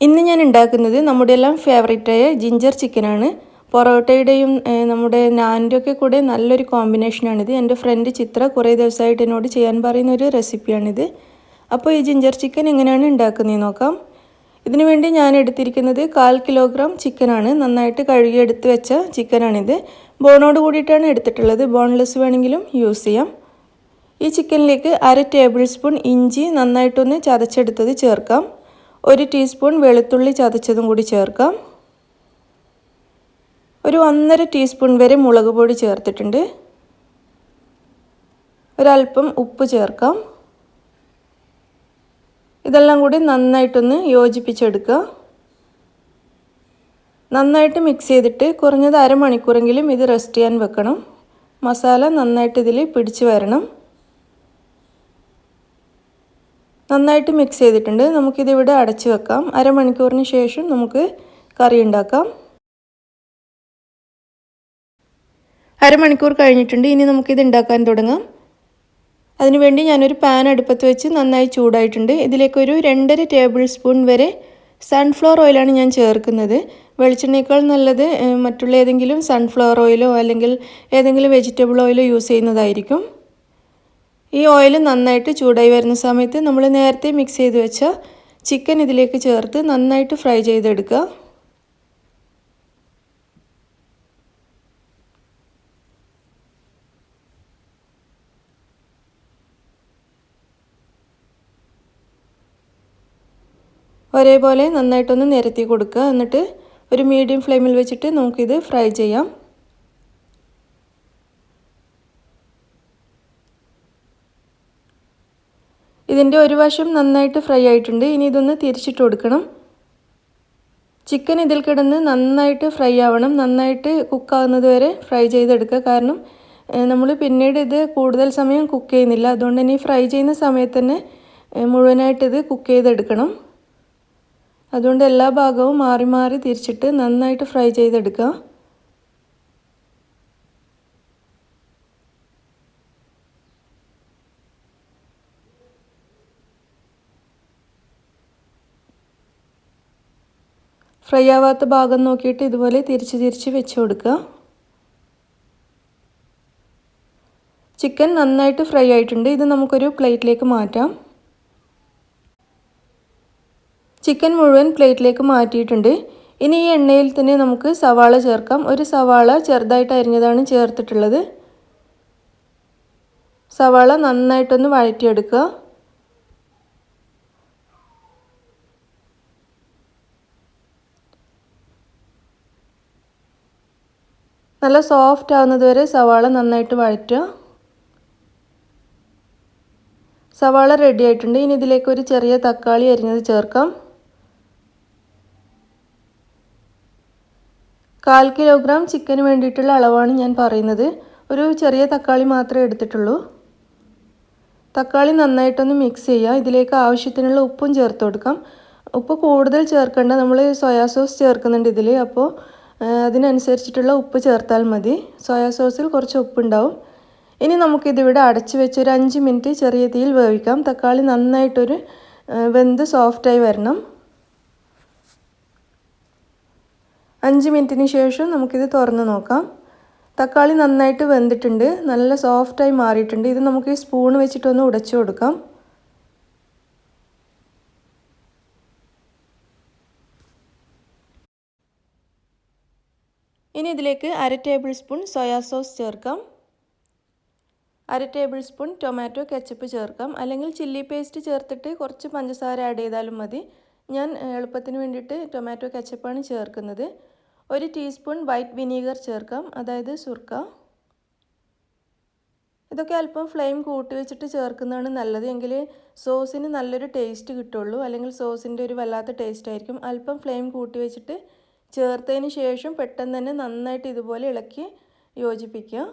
ഇന്ന് ഞാൻ ഉണ്ടാക്കുന്നത് നമ്മുടെ എല്ലാം ഫേവറേറ്റായ ജിഞ്ചർ ചിക്കനാണ്. പൊറോട്ടയുടെയും നമ്മുടെ നാനിൻ്റെ ഒക്കെ കൂടെ നല്ലൊരു കോമ്പിനേഷനാണിത്. എൻ്റെ ഫ്രണ്ട് ചിത്ര കുറേ ദിവസമായിട്ട് എന്നോട് ചെയ്യാൻ പറയുന്ന ഒരു റെസിപ്പിയാണിത്. അപ്പോൾ ഈ ജിഞ്ചർ ചിക്കൻ എങ്ങനെയാണ് ഉണ്ടാക്കുന്നതെന്ന് നോക്കാം. ഇതിനു വേണ്ടി ഞാൻ എടുത്തിരിക്കുന്നത് 1/4 കിലോഗ്രാം ചിക്കനാണ്. നന്നായിട്ട് കഴുകിയെടുത്ത് വെച്ച ചിക്കനാണിത്. ബോണോട് കൂടിയിട്ടാണ് എടുത്തിട്ടുള്ളത്. ബോൺലെസ് വേണമെങ്കിലും യൂസ് ചെയ്യാം. ഈ ചിക്കനിലേക്ക് 1/2 ടേബിൾ സ്പൂൺ ഇഞ്ചി നന്നായിട്ടൊന്ന് ചതച്ചെടുത്തത് ചേർക്കാം. 1 ടീസ്പൂൺ വെളുത്തുള്ളി ചതച്ചതും കൂടി ചേർക്കാം. ഒരു 1.5 ടീസ്പൂൺ വരെ മുളക് പൊടി ചേർത്തിട്ടുണ്ട്. ഒരല്പം ഉപ്പ് ചേർക്കാം. ഇതെല്ലാം കൂടി നന്നായിട്ടൊന്ന് യോജിപ്പിച്ചെടുക്കുക. നന്നായിട്ട് മിക്സ് ചെയ്തിട്ട് കുറഞ്ഞത് അരമണിക്കൂറെങ്കിലും ഇത് റെസ്റ്റ് ചെയ്യാൻ വെക്കണം. മസാല നന്നായിട്ട് ഇതിൽ പിടിച്ച് വരണം. നന്നായിട്ട് മിക്സ് ചെയ്തിട്ടുണ്ട്. നമുക്കിതിവിടെ അടച്ചു വെക്കാം. അരമണിക്കൂറിന് ശേഷം നമുക്ക് കറി ഉണ്ടാക്കാം. അരമണിക്കൂർ കഴിഞ്ഞിട്ടുണ്ട്. ഇനി നമുക്കിത് ഉണ്ടാക്കാൻ തുടങ്ങാം. അതിനുവേണ്ടി ഞാനൊരു പാൻ അടുപ്പത്ത് വെച്ച് നന്നായി ചൂടായിട്ടുണ്ട്. ഇതിലേക്കൊരു 2.5 ടേബിൾ സ്പൂൺ വരെ സൺഫ്ലവർ ഓയിലാണ് ഞാൻ ചേർക്കുന്നത്. വെളിച്ചെണ്ണയേക്കാൾ നല്ലത് മറ്റുള്ള ഏതെങ്കിലും സൺഫ്ലവർ ഓയിലോ അല്ലെങ്കിൽ ഏതെങ്കിലും വെജിറ്റബിൾ ഓയിലോ യൂസ് ചെയ്യുന്നതായിരിക്കും. ഈ ഓയിൽ നന്നായിട്ട് ചൂടായി വരുന്ന സമയത്ത് നമ്മൾ നേരത്തെ മിക്സ് ചെയ്ത് വെച്ച ചിക്കൻ ഇതിലേക്ക് ചേർത്ത് നന്നായിട്ട് ഫ്രൈ ചെയ്തെടുക്കുക. ഒരേപോലെ നന്നായിട്ടൊന്ന് നിരത്തി കൊടുക്കുക. എന്നിട്ട് ഒരു മീഡിയം ഫ്ലെയിമിൽ വെച്ചിട്ട് നമുക്കിത് ഫ്രൈ ചെയ്യാം. ഇതിൻ്റെ ഒരു വശം നന്നായിട്ട് ഫ്രൈ ആയിട്ടുണ്ട്. ഇനി ഇതൊന്ന് തിരിച്ചിട്ട് കൊടുക്കണം. ചിക്കൻ ഇതിൽ കിടന്ന് നന്നായിട്ട് ഫ്രൈ ആവണം. നന്നായിട്ട് കുക്കാവുന്നത് വരെ ഫ്രൈ ചെയ്തെടുക്കുക. കാരണം നമ്മൾ പിന്നീട് ഇത് കൂടുതൽ സമയം കുക്ക് ചെയ്യുന്നില്ല. അതുകൊണ്ട് തന്നെ ഈ ഫ്രൈ ചെയ്യുന്ന സമയത്ത് തന്നെ മുഴുവനായിട്ട് ഇത് കുക്ക് ചെയ്തെടുക്കണം. അതുകൊണ്ട് എല്ലാ ഭാഗവും മാറി മാറി തിരിച്ചിട്ട് നന്നായിട്ട് ഫ്രൈ ചെയ്തെടുക്കുക. ഫ്രൈ ആവാത്ത ഭാഗം നോക്കിയിട്ട് ഇതുപോലെ തിരിച്ച് വെച്ച് കൊടുക്കുക. ചിക്കൻ നന്നായിട്ട് ഫ്രൈ ആയിട്ടുണ്ട്. ഇത് നമുക്കൊരു പ്ലേറ്റിലേക്ക് മാറ്റാം. ചിക്കൻ മുഴുവൻ പ്ലേറ്റിലേക്ക് മാറ്റിയിട്ടുണ്ട്. ഇനി ഈ എണ്ണയിൽ തന്നെ നമുക്ക് സവാള ചേർക്കാം. ഒരു സവാള ചെറുതായിട്ട് അരിഞ്ഞതാണ് ചേർത്തിട്ടുള്ളത്. സവാള നന്നായിട്ടൊന്ന് വഴറ്റിയെടുക്കുക. നല്ല സോഫ്റ്റ് ആവുന്നത് വരെ സവാള നന്നായിട്ട് വഴറ്റുക. സവാള റെഡി ആയിട്ടുണ്ട്. ഇനി ഇതിലേക്ക് ഒരു ചെറിയ തക്കാളി അരിഞ്ഞത് ചേർക്കാം. 1/4 കിലോഗ്രാം ചിക്കന് വേണ്ടിയിട്ടുള്ള അളവാണ് ഞാൻ പറയുന്നത്. ഒരു ചെറിയ തക്കാളി മാത്രമേ എടുത്തിട്ടുള്ളൂ. തക്കാളി നന്നായിട്ടൊന്ന് മിക്സ് ചെയ്യുക. ഇതിലേക്ക് ആവശ്യത്തിനുള്ള ഉപ്പും ചേർത്ത് കൊടുക്കാം. ഉപ്പ് കൂടുതൽ ചേർക്കേണ്ട. നമ്മൾ സോയാ സോസ് ചേർക്കുന്നുണ്ട് ഇതിൽ. അപ്പോൾ അതിനനുസരിച്ചിട്ടുള്ള ഉപ്പ് ചേർത്താൽ മതി. സോയാ സോസിൽ കുറച്ച് ഉപ്പുണ്ടാവും. ഇനി നമുക്കിതിവിടെ അടച്ച് വെച്ച് ഒരു 5 മിനിറ്റ് ചെറിയ തീയിൽ വേവിക്കാം. തക്കാളി നന്നായിട്ടൊരു വെന്ത് സോഫ്റ്റായി വരണം. 5 മിനിറ്റിന് ശേഷം നമുക്കിത് തുറന്ന് നോക്കാം. തക്കാളി നന്നായിട്ട് വെന്തിട്ടുണ്ട്. നല്ല സോഫ്റ്റായി മാറിയിട്ടുണ്ട്. ഇത് നമുക്ക് ഈ സ്പൂൺ വെച്ചിട്ടൊന്ന് ഉടച്ചു കൊടുക്കാം. ഇനി ഇതിലേക്ക് 1/2 ടേബിൾ സ്പൂൺ സോയാ സോസ് ചേർക്കാം. 1/2 ടേബിൾ സ്പൂൺ ടൊമാറ്റോ കെച്ചപ്പ് ചേർക്കാം. അല്ലെങ്കിൽ ചില്ലി പേസ്റ്റ് ചേർത്തിട്ട് കുറച്ച് പഞ്ചസാര ആഡ് ചെയ്താലും മതി. ഞാൻ എളുപ്പത്തിന് വേണ്ടിയിട്ട് ടൊമാറ്റോ കെച്ചപ്പാണ് ചേർക്കുന്നത്. 1 ടീസ്പൂൺ വൈറ്റ് വിനീഗർ ചേർക്കാം, അതായത് സുർക്ക. ഇതൊക്കെ അല്പം ഫ്ലെയിം കൂട്ടി വെച്ചിട്ട് ചേർക്കുന്നതാണ് നല്ലത്. എങ്കിൽ സോസിന് നല്ലൊരു ടേസ്റ്റ് കിട്ടുള്ളൂ. അല്ലെങ്കിൽ സോസിൻ്റെ ഒരു വല്ലാത്ത ടേസ്റ്റ് ആയിരിക്കും. അല്പം ഫ്ലെയിം കൂട്ടി വെച്ചിട്ട് ചേർത്തതിന് ശേഷം പെട്ടെന്ന് തന്നെ നന്നായിട്ട് ഇതുപോലെ ഇളക്കി യോജിപ്പിക്കുക.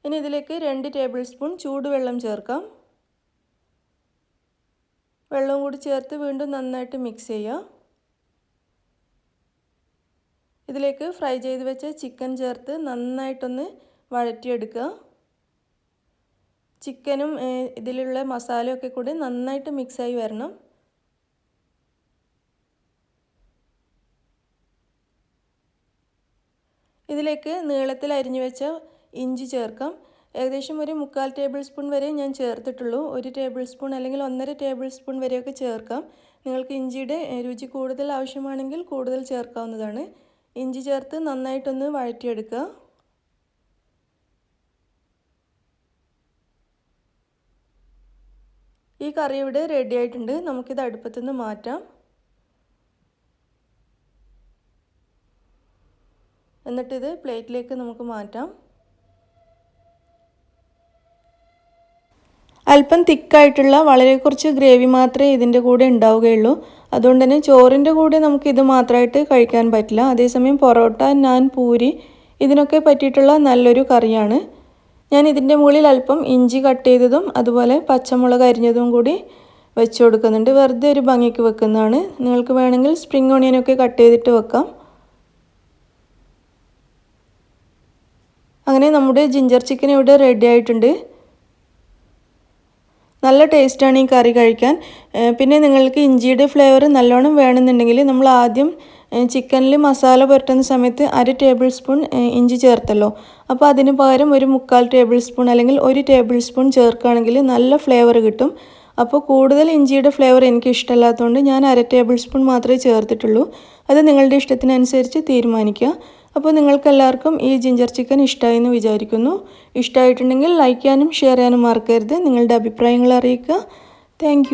ഇനി ഇതിലേക്ക് 2 ടേബിൾ സ്പൂൺ ചൂടുവെള്ളം ചേർക്കാം. വെള്ളം കൂടി ചേർത്ത് വീണ്ടും നന്നായിട്ട് മിക്സ് ചെയ്യുക. ഇതിലേക്ക് ഫ്രൈ ചെയ്ത് വെച്ച ചിക്കൻ ചേർത്ത് നന്നായിട്ടൊന്ന് വഴറ്റിയെടുക്കുക. ചിക്കനും ഇതിലുള്ള മസാലയൊക്കെ കൂടി നന്നായിട്ട് മിക്സായി വരണം. ഇതിലേക്ക് നീളത്തിൽ അരിഞ്ഞു വെച്ച ഇഞ്ചി ചേർക്കാം. ഏകദേശം ഒരു 3/4 ടേബിൾ സ്പൂൺ വരെ ഞാൻ ചേർത്തിട്ടുള്ളൂ. 1 ടേബിൾ സ്പൂൺ അല്ലെങ്കിൽ 1.5 ടേബിൾ സ്പൂൺ വരെയൊക്കെ ചേർക്കാം. നിങ്ങൾക്ക് ഇഞ്ചിയുടെ രുചി കൂടുതൽ ആവശ്യമാണെങ്കിൽ കൂടുതൽ ചേർക്കാവുന്നതാണ്. ഇഞ്ചി ചേർത്ത് നന്നായിട്ടൊന്ന് വഴറ്റിയെടുക്കുക. ഈ കറി ഇവിടെ റെഡി ആയിട്ടുണ്ട്. നമുക്കിത് അടുപ്പത്തു നിന്ന് മാറ്റാം. എന്നിട്ടിത് പ്ലേറ്റിലേക്ക് നമുക്ക് മാറ്റാം. അല്പം തിക്കായിട്ടുള്ള വളരെ കുറച്ച് ഗ്രേവി മാത്രമേ ഇതിൻ്റെ കൂടെ ഉണ്ടാവുകയുള്ളൂ. അതുകൊണ്ട് തന്നെ ചോറിൻ്റെ കൂടെ നമുക്കിത് മാത്രമായിട്ട് കഴിക്കാൻ പറ്റില്ല. അതേസമയം പൊറോട്ട, നാൻ, പൂരി ഇതിനൊക്കെ പറ്റിയിട്ടുള്ള നല്ലൊരു കറിയാണ്. ഞാൻ ഇതിൻ്റെ മുകളിൽ അല്പം ഇഞ്ചി കട്ട് ചെയ്തതും അതുപോലെ പച്ചമുളക് അരിഞ്ഞതും കൂടി വെച്ച് കൊടുക്കുന്നുണ്ട്. വെറുതെ ഒരു ഭംഗിക്ക് വെക്കുന്നതാണ്. നിങ്ങൾക്ക് വേണമെങ്കിൽ സ്പ്രിംഗ് ഓണിയനൊക്കെ കട്ട് ചെയ്തിട്ട് വെക്കാം. അങ്ങനെ നമ്മുടെ ജിഞ്ചർ ചിക്കൻ ഇവിടെ റെഡി ആയിട്ടുണ്ട്. നല്ല ടേസ്റ്റാണ് ഈ കറി കഴിക്കാൻ. പിന്നെ നിങ്ങൾക്ക് ഇഞ്ചിയുടെ ഫ്ലേവർ നല്ലോണം വേണമെന്നുണ്ടെങ്കിൽ നമ്മൾ ആദ്യം ചിക്കനിൽ മസാല പുരട്ടുന്ന സമയത്ത് 1/2 ടേബിൾ സ്പൂൺ ഇഞ്ചി ചേർത്തല്ലോ. അപ്പോൾ അതിന് പകരം ഒരു 3/4 ടേബിൾ സ്പൂൺ അല്ലെങ്കിൽ 1 ടേബിൾ സ്പൂൺ ചേർക്കുകയാണെങ്കിൽ നല്ല ഫ്ലേവർ കിട്ടും. അപ്പോൾ കൂടുതൽ ഇഞ്ചിയുടെ ഫ്ലേവർ എനിക്ക് ഇഷ്ടമല്ലാത്തതുകൊണ്ട് ഞാൻ 1/2 ടേബിൾ സ്പൂൺ മാത്രമേ ചേർത്തിട്ടുള്ളൂ. അത് നിങ്ങളുടെ ഇഷ്ടത്തിനനുസരിച്ച് തീരുമാനിക്കുക. അപ്പോൾ നിങ്ങൾക്കെല്ലാവർക്കും ഈ ജിഞ്ചർ ചിക്കൻ ഇഷ്ടമായി എന്ന് വിചാരിക്കുന്നു. ഇഷ്ടമായിട്ടുണ്ടെങ്കിൽ ലൈക്ക് ചെയ്യാനും ഷെയർ ചെയ്യാനും മറക്കരുത്. നിങ്ങളുടെ അഭിപ്രായങ്ങൾ അറിയിക്കുക. താങ്ക്